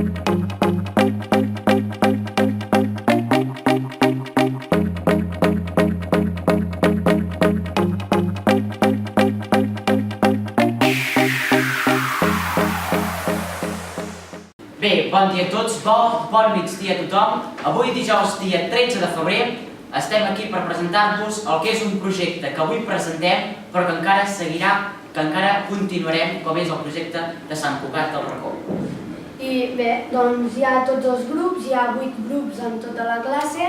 Bé, bon dia a tots, bon migdia a tothom. Avui, dijous, dia 13 de febrer, estem aquí per presentar-vos el que és un projecte que avui presentem, però que encara seguirà, que encara continuarem, com és el projecte de Sant Cugat del Racó. I bé, doncs hi ha tots els grups, hi ha 8 grups en tota la classe,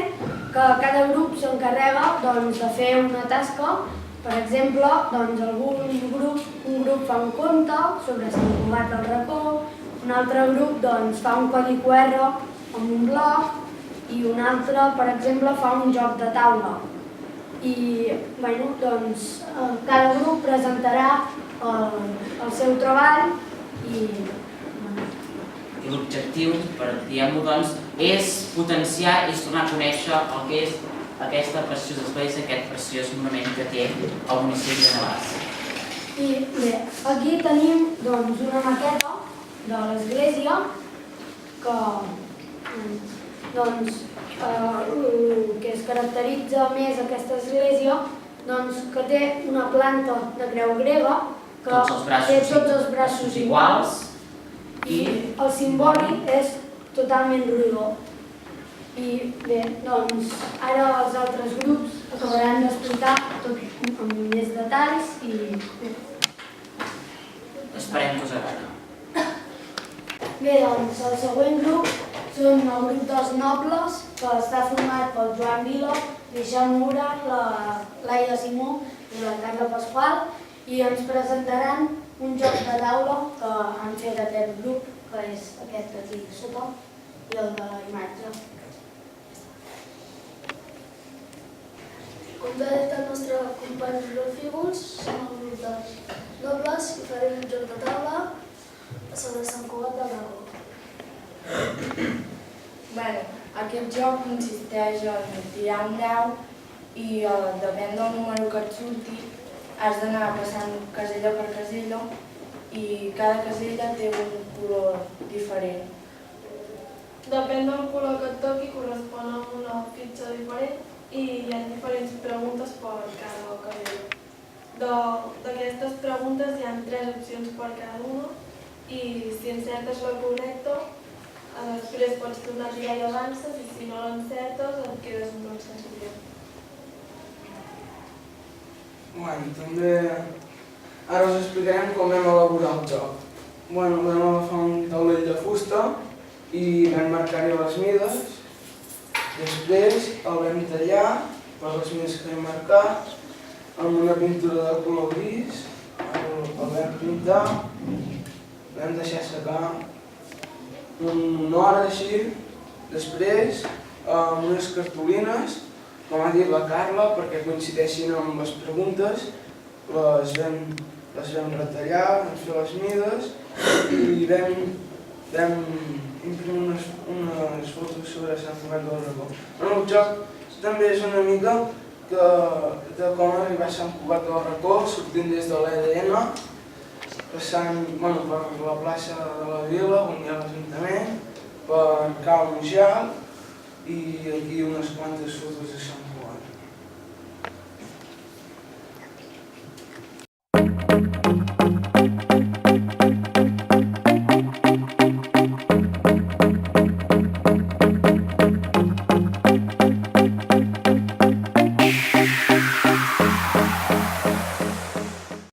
que cada grup s'encarrega de fer una tasca. Per exemple, un grup fa un conte sobre Sant Cugat del Racó, un altre grup fa un codi QR amb un blog i un altre, per exemple, fa un joc de taula. I cada grup presentarà el seu treball i l'objectiu, diguem-ho doncs, és potenciar i tornar a conèixer el que és aquesta preciosa església, aquest preciós monument que té el municipi de Navàs. I bé, aquí tenim una maqueta de l'església que es caracteritza més aquesta església que té una planta de creu grega que té tots els braços iguals i el cimbori és totalment rodó. I bé, ara els altres grups acabaran d'explicar tot amb més detalls i bé. Esperem que us agradi. Bé, el següent grup són el grup dels nobles, que està format pel Joan Vila, l'Ixam Mura, l'Aida Simó i la Carla Pasqual, i ens presentaran un joc de taula que han fet aquest grup, que és aquest d'aquí sota, i el de la imatge. Com bé ha dit el nostre company Rolf Fígols, som el grup de nobles i farem un joc de taula sobre Sant Cugat del Racó. Aquest joc consisteix en tirar un dau i depèn del número que et surti has d'anar passant casella per casella i cada casella té un color diferent. Depèn del color que et toqui, correspon a una fitxa diferent i hi ha diferents preguntes per cada casella. D'aquestes preguntes hi ha 3 opcions per cada una i si encertes la correcta, després pots tornar a tirar i avances i si no l'encertes et quedes un bloc sense tirar. També ara us explicarem com vam elaborar el joc. Vam agafar un taulell de fusta i vam marcar-hi les mides. Després el vam tallar per les mides que hem marcat amb una pintura de color gris. El vam pintar, vam deixar secar una hora així. Després, amb unes cartolines, com ha dit la Carla, perquè coincideixin amb les preguntes, les vam retallar, vam fer les mides i vam imprimir unes fotos sobre Sant Cugat del Racó. El joc també és una mica de com arribar a Sant Cugat del Racó, sortint des de l'EDN, passant per la plaça de la Vila, on hi ha l'Ajuntament, per Cal Mujal i aquí unes quantes fotos de Sant Cugat.